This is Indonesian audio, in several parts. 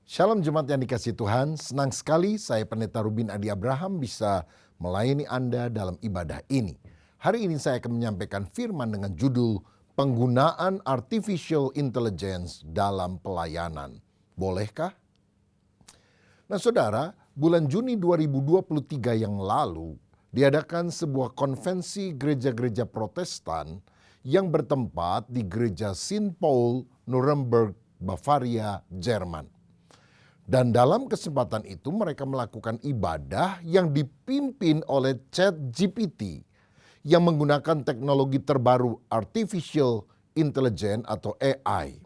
Shalom jemaat yang dikasihi Tuhan, senang sekali saya Pendeta Rubin Adi Abraham bisa melayani Anda dalam ibadah ini. Hari ini saya akan menyampaikan firman dengan judul Penggunaan Artificial Intelligence dalam Pelayanan. Bolehkah? Nah saudara, bulan Juni 2023 yang lalu diadakan sebuah konvensi gereja-gereja Protestan yang bertempat di Gereja St. Paul, Nuremberg, Bavaria, Jerman. Dan dalam kesempatan itu mereka melakukan ibadah yang dipimpin oleh ChatGPT yang menggunakan teknologi terbaru Artificial Intelligence atau AI.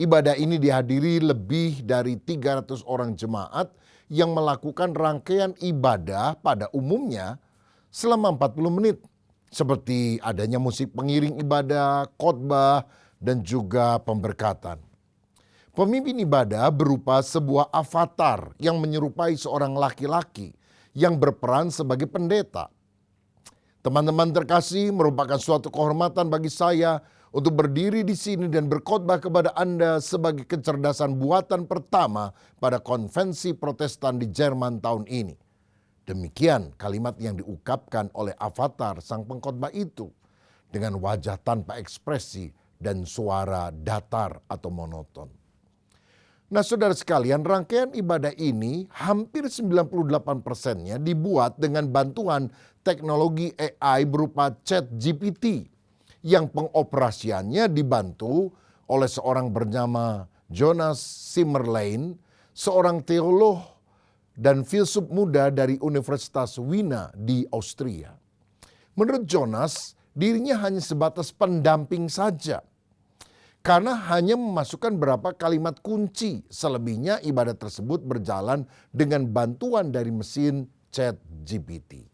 Ibadah ini dihadiri lebih dari 300 orang jemaat yang melakukan rangkaian ibadah pada umumnya selama 40 menit. Seperti adanya musik pengiring ibadah, khotbah, dan juga pemberkatan. Pemimpin ibadah berupa sebuah avatar yang menyerupai seorang laki-laki yang berperan sebagai pendeta. Teman-teman terkasih, merupakan suatu kehormatan bagi saya untuk berdiri di sini dan berkhotbah kepada Anda sebagai kecerdasan buatan pertama pada konvensi Protestan di Jerman tahun ini. Demikian kalimat yang diungkapkan oleh avatar sang pengkhotbah itu dengan wajah tanpa ekspresi dan suara datar atau monoton. Nah saudara sekalian, rangkaian ibadah ini hampir 98%-nya dibuat dengan bantuan teknologi AI berupa ChatGPT yang pengoperasiannya dibantu oleh seorang bernama Jonas Simmerlein, seorang teolog dan filsuf muda dari Universitas Wina di Austria. Menurut Jonas, dirinya hanya sebatas pendamping saja. Karena hanya memasukkan beberapa kalimat kunci, selebihnya ibadah tersebut berjalan dengan bantuan dari mesin ChatGPT.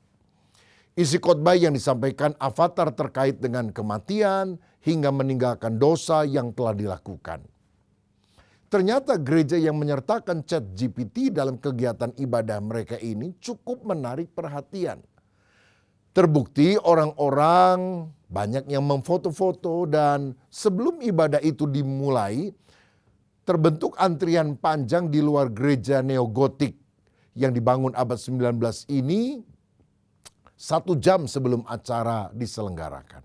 Isi khotbah yang disampaikan avatar terkait dengan kematian hingga meninggalkan dosa yang telah dilakukan. Ternyata gereja yang menyertakan ChatGPT dalam kegiatan ibadah mereka ini cukup menarik perhatian. Terbukti orang-orang banyak yang memfoto-foto dan sebelum ibadah itu dimulai, terbentuk antrian panjang di luar gereja neogotik yang dibangun abad 19 ini 1 jam sebelum acara diselenggarakan.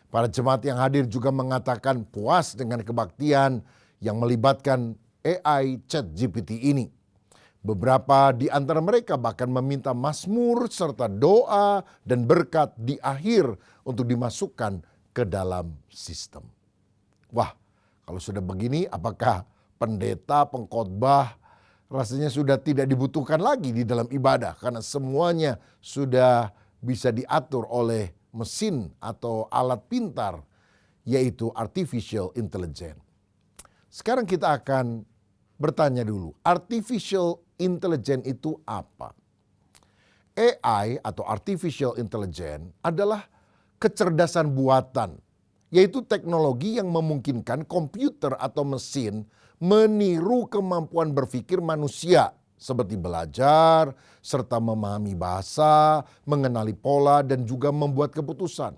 Para jemaat yang hadir juga mengatakan puas dengan kebaktian yang melibatkan AI ChatGPT ini. Beberapa di antara mereka bahkan meminta mazmur serta doa dan berkat di akhir untuk dimasukkan ke dalam sistem. Wah, kalau sudah begini apakah pendeta, pengkhotbah rasanya sudah tidak dibutuhkan lagi di dalam ibadah karena semuanya sudah bisa diatur oleh mesin atau alat pintar yaitu artificial intelligence. Sekarang kita akan bertanya dulu, artificial intelligence itu apa? AI atau artificial intelligence adalah kecerdasan buatan, yaitu teknologi yang memungkinkan komputer atau mesin meniru kemampuan berpikir manusia seperti belajar, serta memahami bahasa, mengenali pola, dan juga membuat keputusan.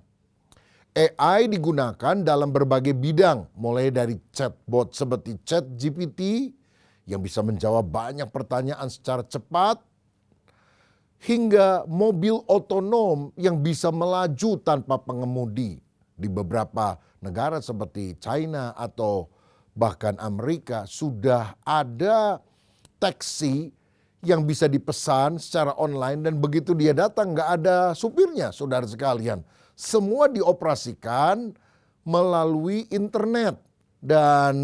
AI digunakan dalam berbagai bidang, mulai dari chatbot seperti ChatGPT yang bisa menjawab banyak pertanyaan secara cepat, hingga mobil otonom yang bisa melaju tanpa pengemudi. Di beberapa negara seperti China atau bahkan Amerika sudah ada taksi yang bisa dipesan secara online dan begitu dia datang nggak ada supirnya, saudara sekalian. Semua dioperasikan melalui internet dan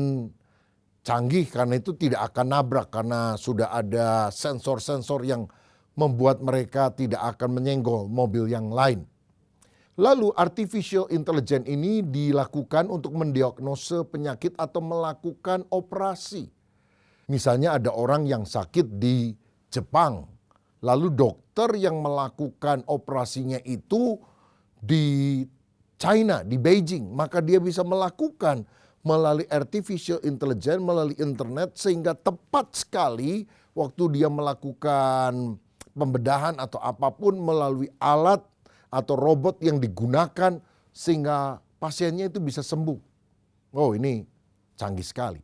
canggih karena itu tidak akan nabrak karena sudah ada sensor-sensor yang membuat mereka tidak akan menyenggol mobil yang lain. Lalu artificial intelligence ini dilakukan untuk mendiagnose penyakit atau melakukan operasi. Misalnya ada orang yang sakit di Jepang, lalu dokter yang melakukan operasinya itu di China, di Beijing, maka dia bisa melakukan melalui artificial intelligence, melalui internet sehingga tepat sekali waktu dia melakukan pembedahan atau apapun melalui alat atau robot yang digunakan sehingga pasiennya itu bisa sembuh. Oh, ini canggih sekali.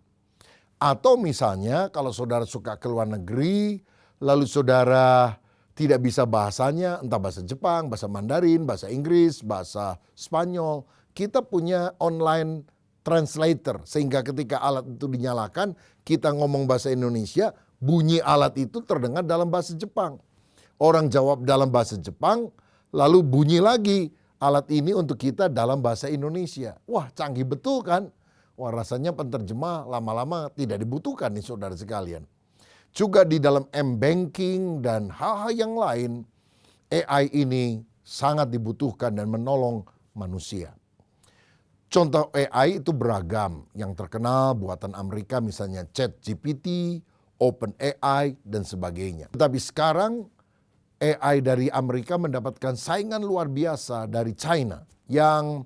Atau misalnya kalau saudara suka ke luar negeri, lalu saudara tidak bisa bahasanya, entah bahasa Jepang, bahasa Mandarin, bahasa Inggris, bahasa Spanyol, kita punya online translator. Sehingga ketika alat itu dinyalakan, kita ngomong bahasa Indonesia, bunyi alat itu terdengar dalam bahasa Jepang. Orang jawab dalam bahasa Jepang, lalu bunyi lagi alat ini untuk kita dalam bahasa Indonesia. Wah, canggih betul kan? Wah, rasanya penterjemah lama-lama tidak dibutuhkan nih saudara sekalian. Juga di dalam M-Banking dan hal-hal yang lain, AI ini sangat dibutuhkan dan menolong manusia. Contoh AI itu beragam, yang terkenal buatan Amerika misalnya ChatGPT, OpenAI, dan sebagainya. Tetapi sekarang AI dari Amerika mendapatkan saingan luar biasa dari China yang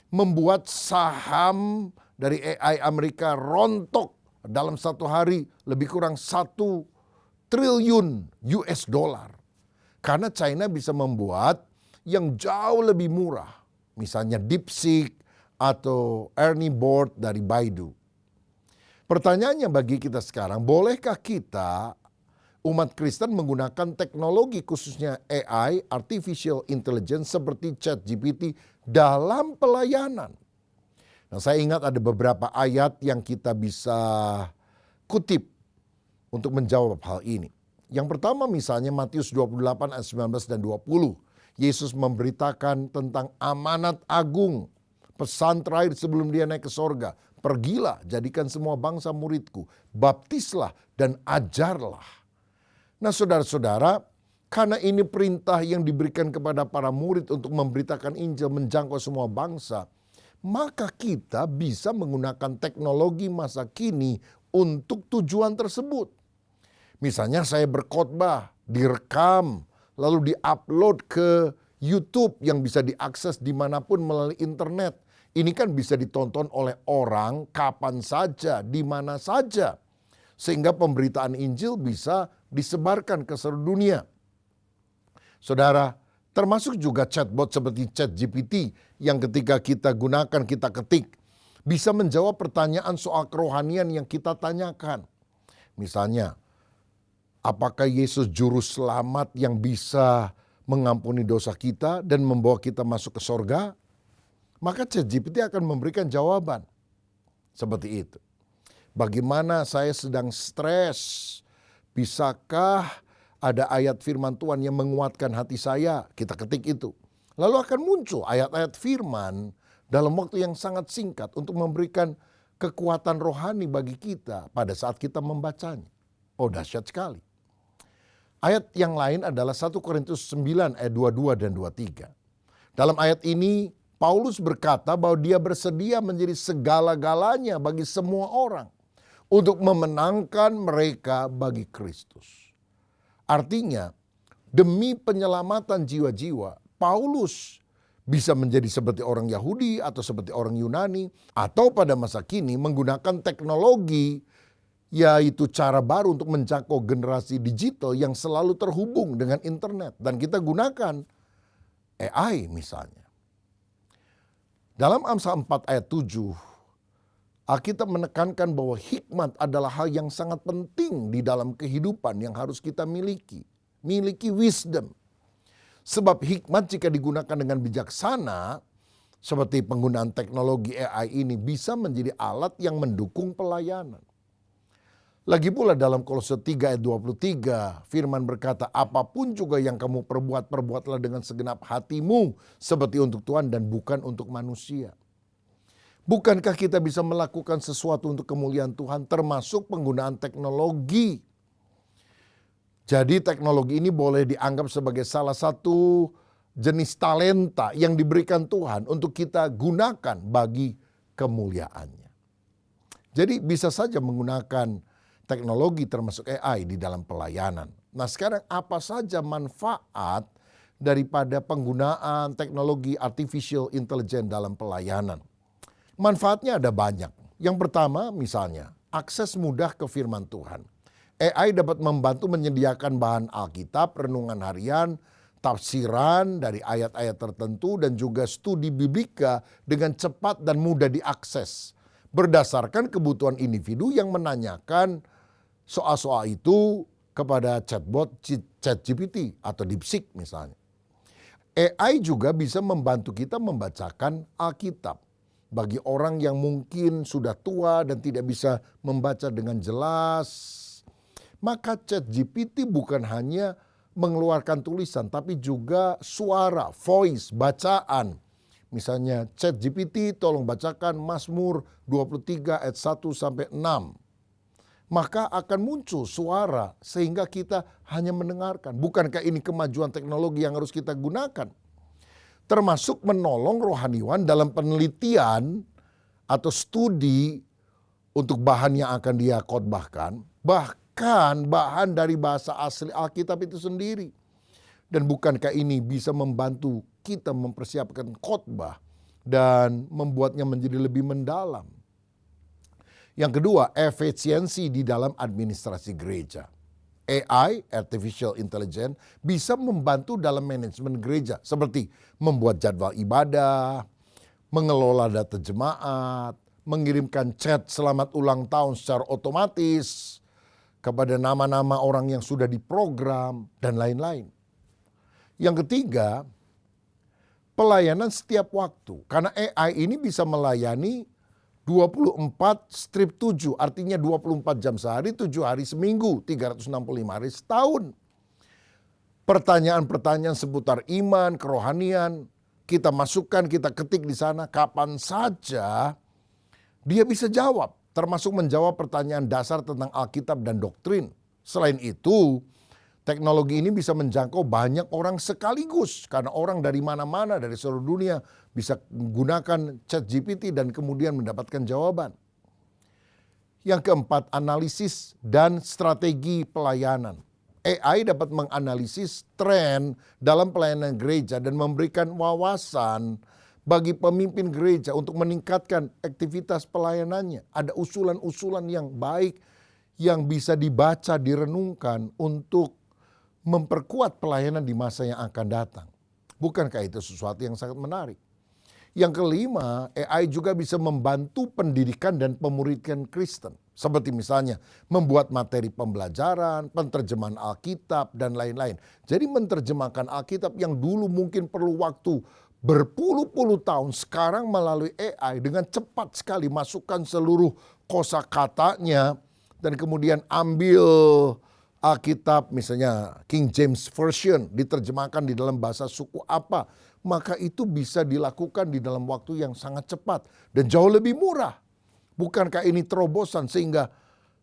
membuat saham dari AI Amerika rontok dalam satu hari lebih kurang 1 triliun US dollar. Karena China bisa membuat yang jauh lebih murah. Misalnya DeepSeek atau Ernie Bot dari Baidu. Pertanyaannya bagi kita sekarang, bolehkah kita umat Kristen menggunakan teknologi khususnya AI, Artificial Intelligence seperti ChatGPT dalam pelayanan? Nah, saya ingat ada beberapa ayat yang kita bisa kutip untuk menjawab hal ini. Yang pertama misalnya Matius 28 ayat 19 dan 20. Yesus memberitakan tentang amanat agung. Pesan terakhir sebelum dia naik ke sorga. Pergilah, jadikan semua bangsa muridku. Baptislah dan ajarlah. Nah saudara-saudara, karena ini perintah yang diberikan kepada para murid untuk memberitakan Injil menjangkau semua bangsa, maka kita bisa menggunakan teknologi masa kini untuk tujuan tersebut. Misalnya saya berkhotbah, direkam, lalu diupload ke YouTube yang bisa diakses dimanapun melalui internet. Ini kan bisa ditonton oleh orang kapan saja, di mana saja. Sehingga pemberitaan Injil bisa disebarkan ke seluruh dunia. Saudara, termasuk juga chatbot seperti ChatGPT yang ketika kita gunakan, kita ketik, bisa menjawab pertanyaan soal kerohanian yang kita tanyakan. Misalnya, apakah Yesus juru selamat yang bisa mengampuni dosa kita dan membawa kita masuk ke sorga? Maka ChatGPT akan memberikan jawaban seperti itu. Bagaimana saya sedang stres? Bisakah ada ayat firman Tuhan yang menguatkan hati saya? Kita ketik itu. Lalu akan muncul ayat-ayat firman dalam waktu yang sangat singkat untuk memberikan kekuatan rohani bagi kita pada saat kita membacanya. Oh, dahsyat sekali. Ayat yang lain adalah 1 Korintus 9 ayat 22 dan 23. Dalam ayat ini Paulus berkata bahwa dia bersedia menjadi segala-galanya bagi semua orang untuk memenangkan mereka bagi Kristus. Artinya, demi penyelamatan jiwa-jiwa, Paulus bisa menjadi seperti orang Yahudi atau seperti orang Yunani, atau pada masa kini menggunakan teknologi, yaitu cara baru untuk menjangkau generasi digital yang selalu terhubung dengan internet. Dan kita gunakan AI misalnya. Dalam Amsal 4 ayat 7, Alkitab menekankan bahwa hikmat adalah hal yang sangat penting di dalam kehidupan yang harus kita miliki. Miliki wisdom. Sebab hikmat jika digunakan dengan bijaksana, seperti penggunaan teknologi AI ini bisa menjadi alat yang mendukung pelayanan. Lagi pula dalam Kolose 3 ayat 23, firman berkata, apapun juga yang kamu perbuat, perbuatlah dengan segenap hatimu seperti untuk Tuhan dan bukan untuk manusia. Bukankah kita bisa melakukan sesuatu untuk kemuliaan Tuhan termasuk penggunaan teknologi? Jadi teknologi ini boleh dianggap sebagai salah satu jenis talenta yang diberikan Tuhan untuk kita gunakan bagi kemuliaannya. Jadi bisa saja menggunakan teknologi termasuk AI di dalam pelayanan. Nah sekarang apa saja manfaat daripada penggunaan teknologi artificial intelligence dalam pelayanan? Manfaatnya ada banyak. Yang pertama misalnya akses mudah ke firman Tuhan. AI dapat membantu menyediakan bahan Alkitab, renungan harian, tafsiran dari ayat-ayat tertentu dan juga studi biblika dengan cepat dan mudah diakses. berdasarkan kebutuhan individu yang menanyakan soal-soal itu kepada chatbot ChatGPT atau DeepSeek misalnya. AI juga bisa membantu kita membacakan Alkitab. Bagi orang yang mungkin sudah tua dan tidak bisa membaca dengan jelas, maka ChatGPT bukan hanya mengeluarkan tulisan, tapi juga suara, voice, bacaan. Misalnya ChatGPT tolong bacakan Mazmur 23 ayat 1 sampai 6. Maka akan muncul suara sehingga kita hanya mendengarkan. Bukankah ini kemajuan teknologi yang harus kita gunakan? Termasuk menolong rohaniwan dalam penelitian atau studi untuk bahan yang akan dia khotbahkan. Bahkan bahan dari bahasa asli Alkitab itu sendiri. Dan bukankah ini bisa membantu kita mempersiapkan khotbah dan membuatnya menjadi lebih mendalam? Yang kedua, efisiensi di dalam administrasi gereja. AI, Artificial Intelligence, bisa membantu dalam manajemen gereja. Seperti membuat jadwal ibadah, mengelola data jemaat, mengirimkan chat selamat ulang tahun secara otomatis kepada nama-nama orang yang sudah diprogram, dan lain-lain. Yang ketiga, pelayanan setiap waktu. Karena AI ini bisa melayani 24/7, artinya 24 jam sehari, 7 hari seminggu, 365 hari setahun. Pertanyaan-pertanyaan seputar iman, kerohanian, kita masukkan, kita ketik di sana, kapan saja dia bisa jawab. Termasuk menjawab pertanyaan dasar tentang Alkitab dan doktrin. Selain itu, teknologi ini bisa menjangkau banyak orang sekaligus. Karena orang dari mana-mana, dari seluruh dunia bisa menggunakan ChatGPT dan kemudian mendapatkan jawaban. Yang keempat, analisis dan strategi pelayanan. AI dapat menganalisis tren dalam pelayanan gereja dan memberikan wawasan bagi pemimpin gereja untuk meningkatkan aktivitas pelayanannya. Ada usulan-usulan yang baik yang bisa dibaca, direnungkan untuk memperkuat pelayanan di masa yang akan datang. Bukankah itu sesuatu yang sangat menarik? Yang kelima, AI juga bisa membantu pendidikan dan pemuridan Kristen. Seperti misalnya membuat materi pembelajaran, penterjemahan Alkitab, dan lain-lain. Jadi menerjemahkan Alkitab yang dulu mungkin perlu waktu berpuluh-puluh tahun, sekarang melalui AI dengan cepat sekali masukkan seluruh kosakatanya dan kemudian ambil Alkitab misalnya King James Version diterjemahkan di dalam bahasa suku apa, maka itu bisa dilakukan di dalam waktu yang sangat cepat dan jauh lebih murah. Bukankah ini terobosan sehingga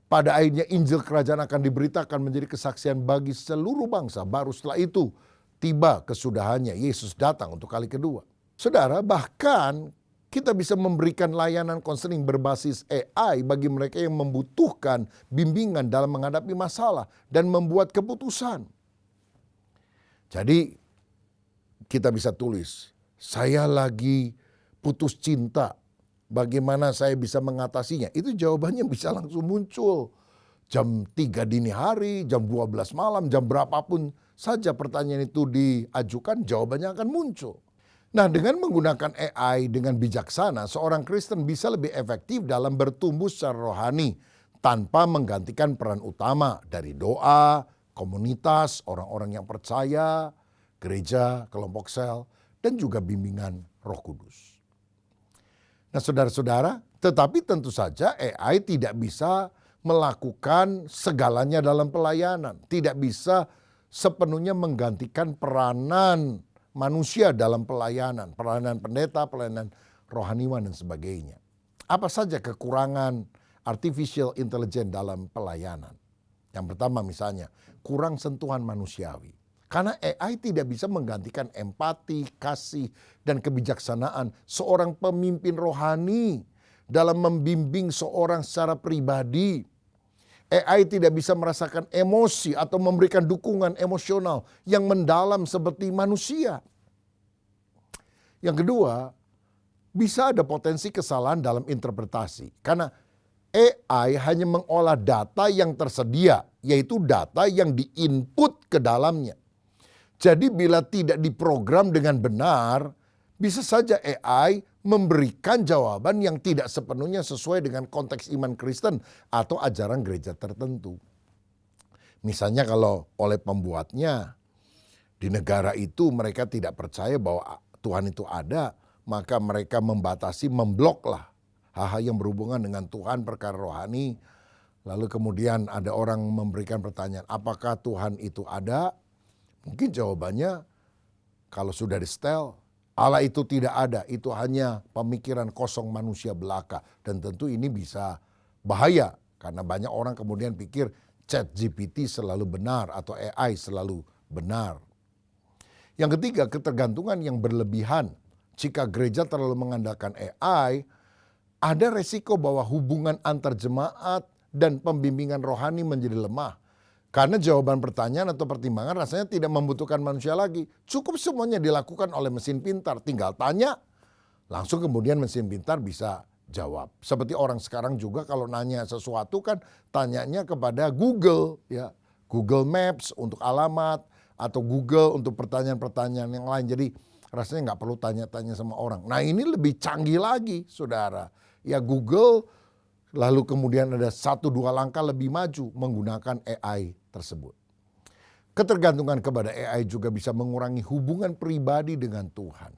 pada akhirnya Injil Kerajaan akan diberitakan menjadi kesaksian bagi seluruh bangsa. Baru setelah itu tiba kesudahannya, Yesus datang untuk kali kedua. Saudara, bahkan kita bisa memberikan layanan konseling berbasis AI bagi mereka yang membutuhkan bimbingan dalam menghadapi masalah dan membuat keputusan. Jadi kita bisa tulis, saya lagi putus cinta, bagaimana saya bisa mengatasinya? Itu jawabannya bisa langsung muncul. Jam 3 dini hari, jam 12 malam, jam berapapun saja pertanyaan itu diajukan, jawabannya akan muncul. Nah, dengan menggunakan AI dengan bijaksana, seorang Kristen bisa lebih efektif dalam bertumbuh secara rohani tanpa menggantikan peran utama dari doa, komunitas, orang-orang yang percaya, gereja, kelompok sel, dan juga bimbingan Roh Kudus. Nah, saudara-saudara, tetapi tentu saja AI tidak bisa melakukan segalanya dalam pelayanan, tidak bisa sepenuhnya menggantikan peranan manusia dalam pelayanan pendeta, pelayanan rohaniwan dan sebagainya. Apa saja kekurangan artificial intelligence dalam pelayanan? Yang pertama misalnya, kurang sentuhan manusiawi. Karena AI tidak bisa menggantikan empati, kasih, dan kebijaksanaan seorang pemimpin rohani dalam membimbing seorang secara pribadi. AI tidak bisa merasakan emosi atau memberikan dukungan emosional yang mendalam seperti manusia. Yang kedua, bisa ada potensi kesalahan dalam interpretasi. Karena AI hanya mengolah data yang tersedia, yaitu data yang diinput ke dalamnya. Jadi bila tidak diprogram dengan benar, Bisa saja AI memberikan jawaban yang tidak sepenuhnya sesuai dengan konteks iman Kristen atau ajaran gereja tertentu. Misalnya kalau oleh pembuatnya di negara itu mereka tidak percaya bahwa Tuhan itu ada, maka mereka membatasi, membloklah hal-hal yang berhubungan dengan Tuhan, perkara rohani. Lalu kemudian ada orang memberikan pertanyaan, apakah Tuhan itu ada? Mungkin jawabannya kalau sudah di-setel, Allah itu tidak ada, itu hanya pemikiran kosong manusia belaka. Dan tentu ini bisa bahaya karena banyak orang kemudian pikir ChatGPT selalu benar atau AI selalu benar. Yang ketiga, ketergantungan yang berlebihan. Jika gereja terlalu mengandalkan AI, ada resiko bahwa hubungan antar jemaat dan pembimbingan rohani menjadi lemah. Karena jawaban pertanyaan atau pertimbangan rasanya tidak membutuhkan manusia lagi. Cukup semuanya dilakukan oleh mesin pintar. Tinggal tanya, langsung kemudian mesin pintar bisa jawab. Seperti orang sekarang juga kalau nanya sesuatu kan tanyanya kepada Google. Ya, Google Maps untuk alamat atau Google untuk pertanyaan-pertanyaan yang lain. Jadi rasanya nggak perlu tanya-tanya sama orang. Nah ini lebih canggih lagi saudara. Ya Google lalu kemudian ada 1-2 langkah lebih maju menggunakan AI tersebut. Ketergantungan kepada AI juga bisa mengurangi hubungan pribadi dengan Tuhan.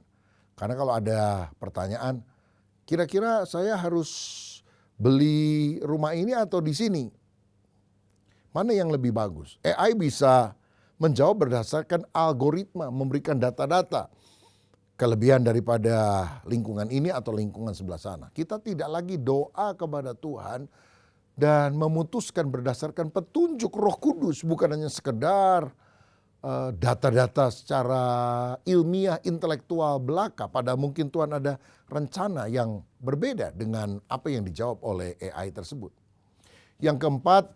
Karena kalau ada pertanyaan, kira-kira saya harus beli rumah ini atau di sini? Mana yang lebih bagus? AI bisa menjawab berdasarkan algoritma, memberikan data-data. Kelebihan daripada lingkungan ini atau lingkungan sebelah sana. Kita tidak lagi doa kepada Tuhan dan memutuskan berdasarkan petunjuk Roh Kudus, bukan hanya sekedar data-data secara ilmiah, intelektual belaka. Padahal mungkin Tuhan ada rencana yang berbeda dengan apa yang dijawab oleh AI tersebut. Yang keempat,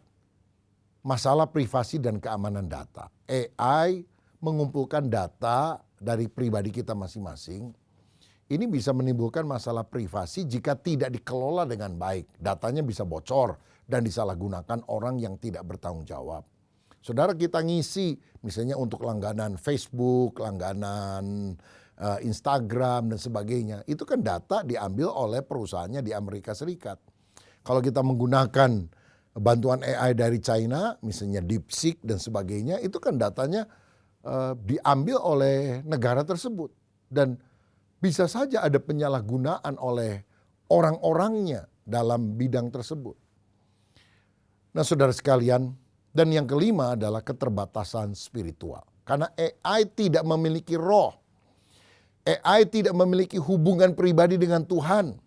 masalah privasi dan keamanan data. AI mengumpulkan data dari pribadi kita masing-masing, ini bisa menimbulkan masalah privasi jika tidak dikelola dengan baik. Datanya bisa bocor dan disalahgunakan orang yang tidak bertanggung jawab. Saudara kita ngisi misalnya untuk langganan Facebook, langganan Instagram dan sebagainya. Itu kan data diambil oleh perusahaannya di Amerika Serikat. Kalau kita menggunakan bantuan AI dari China, misalnya DeepSeek dan sebagainya, itu kan datanya diambil oleh negara tersebut dan bisa saja ada penyalahgunaan oleh orang-orangnya dalam bidang tersebut. Nah saudara sekalian, dan yang kelima adalah keterbatasan spiritual. Karena AI tidak memiliki roh, AI tidak memiliki hubungan pribadi dengan Tuhan,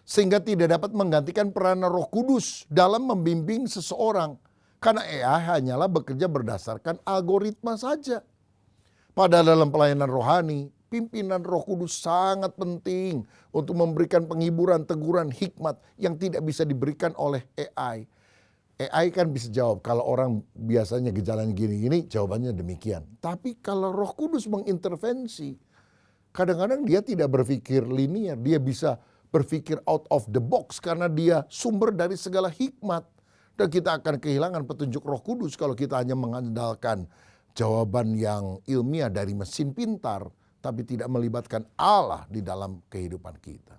sehingga tidak dapat menggantikan peranan Roh Kudus dalam membimbing seseorang. Karena AI hanyalah bekerja berdasarkan algoritma saja. Padahal dalam pelayanan rohani, pimpinan Roh Kudus sangat penting untuk memberikan penghiburan, teguran, hikmat yang tidak bisa diberikan oleh AI. AI kan bisa jawab kalau orang biasanya gejalanya gini-gini, jawabannya demikian. Tapi kalau Roh Kudus mengintervensi, kadang-kadang dia tidak berpikir linear, dia bisa berpikir out of the box karena dia sumber dari segala hikmat. Dan kita akan kehilangan petunjuk Roh Kudus kalau kita hanya mengandalkan jawaban yang ilmiah dari mesin pintar, tapi tidak melibatkan Allah di dalam kehidupan kita.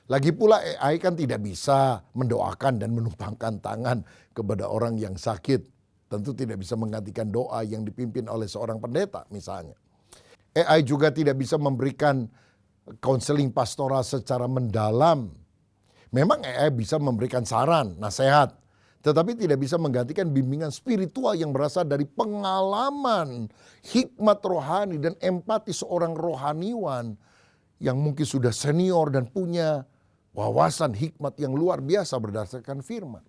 Lagi pula AI kan tidak bisa mendoakan dan menumpangkan tangan kepada orang yang sakit. Tentu tidak bisa menggantikan doa yang dipimpin oleh seorang pendeta misalnya. AI juga tidak bisa memberikan konseling pastoral secara mendalam. Memang AI bisa memberikan saran, nasihat, tetapi tidak bisa menggantikan bimbingan spiritual yang berasal dari pengalaman, hikmat rohani dan empati seorang rohaniwan yang mungkin sudah senior dan punya wawasan hikmat yang luar biasa berdasarkan firman.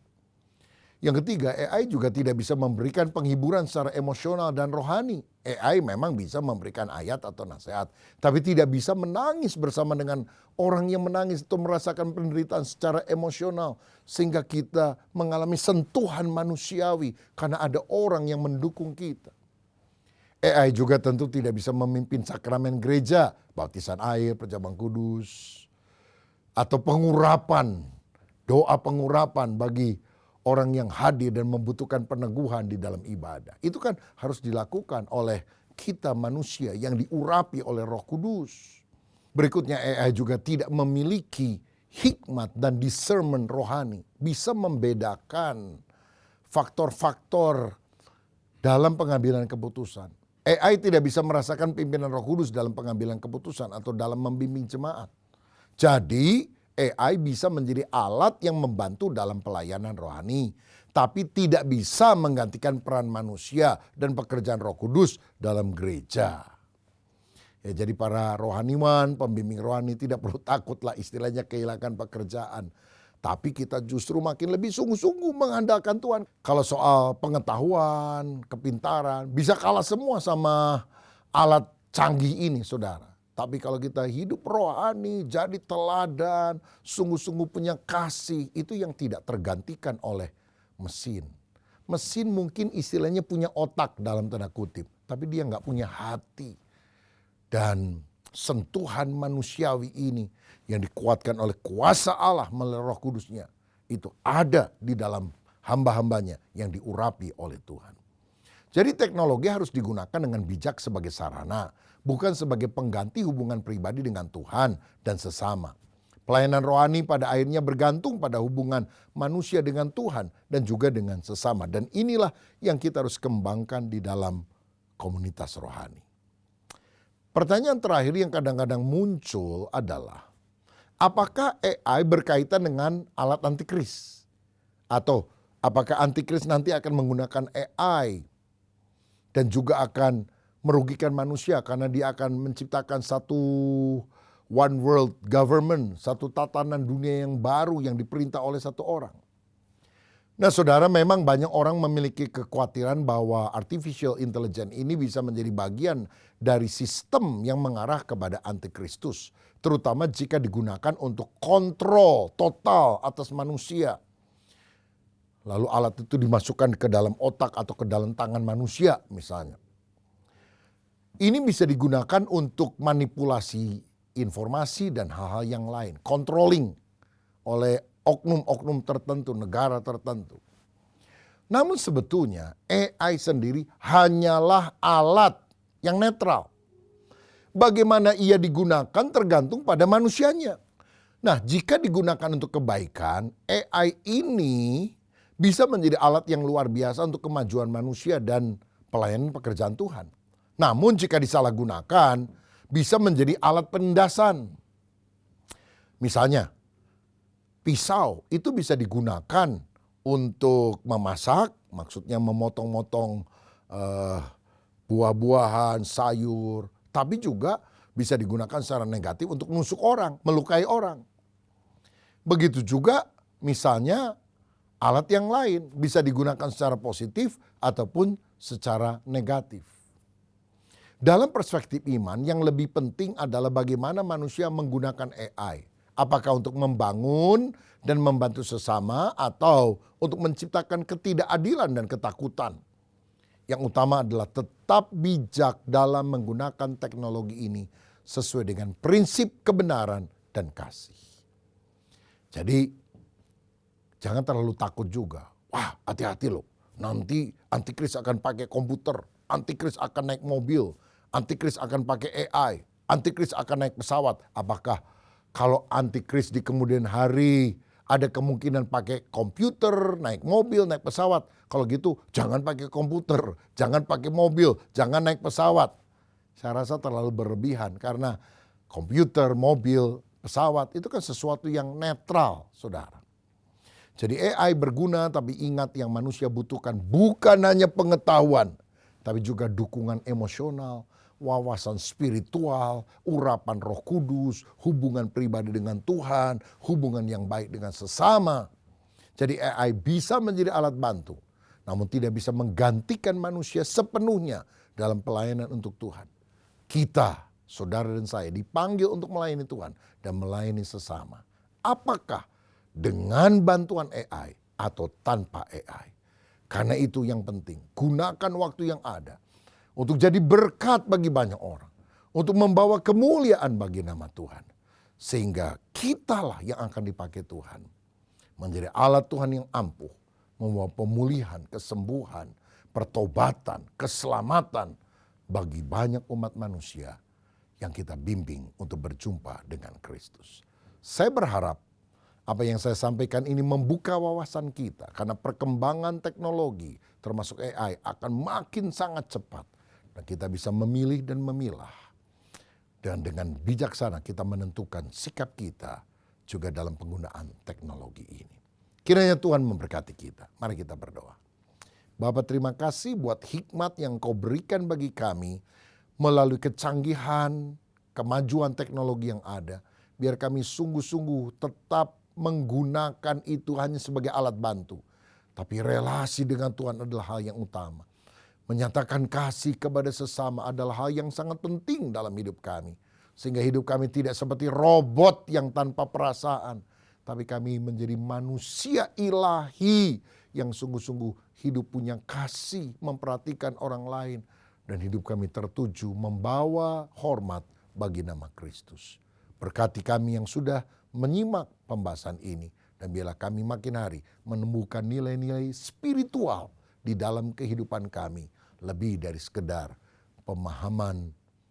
Yang ketiga, AI juga tidak bisa memberikan penghiburan secara emosional dan rohani. AI memang bisa memberikan ayat atau nasihat, tapi tidak bisa menangis bersama dengan orang yang menangis atau merasakan penderitaan secara emosional. Sehingga kita mengalami sentuhan manusiawi karena ada orang yang mendukung kita. AI juga tentu tidak bisa memimpin sakramen gereja, baptisan air, perjamuan kudus, atau pengurapan, doa pengurapan bagi orang yang hadir dan membutuhkan peneguhan di dalam ibadah. Itu kan harus dilakukan oleh kita manusia yang diurapi oleh Roh Kudus. Berikutnya, AI juga tidak memiliki hikmat dan discernment rohani, bisa membedakan faktor-faktor dalam pengambilan keputusan. AI tidak bisa merasakan pimpinan Roh Kudus dalam pengambilan keputusan atau dalam membimbing jemaat. Jadi, AI bisa menjadi alat yang membantu dalam pelayanan rohani, tapi tidak bisa menggantikan peran manusia dan pekerjaan Roh Kudus dalam gereja. Ya, jadi para rohaniwan, pembimbing rohani tidak perlu takutlah istilahnya kehilangan pekerjaan. Tapi kita justru makin lebih sungguh-sungguh mengandalkan Tuhan. Kalau soal pengetahuan, kepintaran, bisa kalah semua sama alat canggih ini, saudara. Tapi kalau kita hidup rohani, jadi teladan, sungguh-sungguh punya kasih, itu yang tidak tergantikan oleh mesin. Mesin mungkin istilahnya punya otak dalam tanda kutip, tapi dia nggak punya hati. Dan sentuhan manusiawi ini yang dikuatkan oleh kuasa Allah melalui Roh Kudusnya, itu ada di dalam hamba-hambanya yang diurapi oleh Tuhan. Jadi teknologi harus digunakan dengan bijak sebagai sarana, bukan sebagai pengganti hubungan pribadi dengan Tuhan dan sesama. Pelayanan rohani pada akhirnya bergantung pada hubungan manusia dengan Tuhan dan juga dengan sesama. Dan inilah yang kita harus kembangkan di dalam komunitas rohani. Pertanyaan terakhir yang kadang-kadang muncul adalah, apakah AI berkaitan dengan alat antikris? Atau apakah antikris nanti akan menggunakan AI dan juga akan merugikan manusia karena dia akan menciptakan satu one world government, satu tatanan dunia yang baru yang diperintah oleh satu orang. Nah, saudara, memang banyak orang memiliki kekhawatiran bahwa artificial intelligence ini bisa menjadi bagian dari sistem yang mengarah kepada antikristus, terutama jika digunakan untuk kontrol total atas manusia. Lalu alat itu dimasukkan ke dalam otak atau ke dalam tangan manusia misalnya. Ini bisa digunakan untuk manipulasi informasi dan hal-hal yang lain, controlling oleh oknum-oknum tertentu, negara tertentu. Namun sebetulnya AI sendiri hanyalah alat yang netral. Bagaimana ia digunakan tergantung pada manusianya. Nah, jika digunakan untuk kebaikan, AI ini bisa menjadi alat yang luar biasa untuk kemajuan manusia dan pelayanan pekerjaan Tuhan. Namun jika disalahgunakan, bisa menjadi alat penindasan. Misalnya, pisau itu bisa digunakan untuk memasak, maksudnya memotong-motong buah-buahan, sayur. Tapi juga bisa digunakan secara negatif untuk menusuk orang, melukai orang. Begitu juga misalnya alat yang lain bisa digunakan secara positif ataupun secara negatif. Dalam perspektif iman, yang lebih penting adalah bagaimana manusia menggunakan AI. Apakah untuk membangun dan membantu sesama atau untuk menciptakan ketidakadilan dan ketakutan. Yang utama adalah tetap bijak dalam menggunakan teknologi ini sesuai dengan prinsip kebenaran dan kasih. Jadi jangan terlalu takut juga. Wah, hati-hati loh. Nanti antikris akan pakai komputer, antikris akan naik mobil, antikris akan pakai AI, antikris akan naik pesawat. Apakah kalau antikris di kemudian hari ada kemungkinan pakai komputer, naik mobil, naik pesawat. Kalau gitu jangan pakai komputer, jangan pakai mobil, jangan naik pesawat. Saya rasa terlalu berlebihan karena komputer, mobil, pesawat itu kan sesuatu yang netral, saudara. Jadi AI berguna, tapi ingat yang manusia butuhkan bukan hanya pengetahuan, tapi juga dukungan emosional, wawasan spiritual, urapan Roh Kudus, hubungan pribadi dengan Tuhan, hubungan yang baik dengan sesama. Jadi AI bisa menjadi alat bantu, namun tidak bisa menggantikan manusia sepenuhnya dalam pelayanan untuk Tuhan. Kita, saudara dan saya, dipanggil untuk melayani Tuhan dan melayani sesama. Apakah dengan bantuan AI atau tanpa AI? Karena itu yang penting, gunakan waktu yang ada untuk jadi berkat bagi banyak orang, untuk membawa kemuliaan bagi nama Tuhan. Sehingga kitalah yang akan dipakai Tuhan menjadi alat Tuhan yang ampuh, membawa pemulihan, kesembuhan, pertobatan, keselamatan bagi banyak umat manusia yang kita bimbing untuk berjumpa dengan Kristus. Saya berharap apa yang saya sampaikan ini membuka wawasan kita karena perkembangan teknologi termasuk AI akan makin sangat cepat dan kita bisa memilih dan memilah. Dan dengan bijaksana kita menentukan sikap kita juga dalam penggunaan teknologi ini. Kiranya Tuhan memberkati kita. Mari kita berdoa. Bapa, terima kasih buat hikmat yang Kau berikan bagi kami melalui kecanggihan, kemajuan teknologi yang ada. Biar kami sungguh-sungguh tetap menggunakan itu hanya sebagai alat bantu. Tapi relasi dengan Tuhan adalah hal yang utama. Menyatakan kasih kepada sesama adalah hal yang sangat penting dalam hidup kami. Sehingga hidup kami tidak seperti robot yang tanpa perasaan. Tapi kami menjadi manusia ilahi yang sungguh-sungguh hidup punya kasih, memperhatikan orang lain. Dan hidup kami tertuju membawa hormat bagi nama Kristus. Berkati kami yang sudah menyimak pembahasan ini. Dan biarlah kami makin hari menemukan nilai-nilai spiritual di dalam kehidupan kami. Lebih dari sekedar pemahaman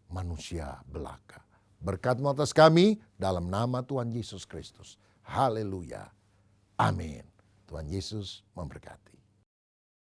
manusia belaka. Berkat-Mu atas kami dalam nama Tuhan Yesus Kristus. Haleluya. Amin. Tuhan Yesus memberkati.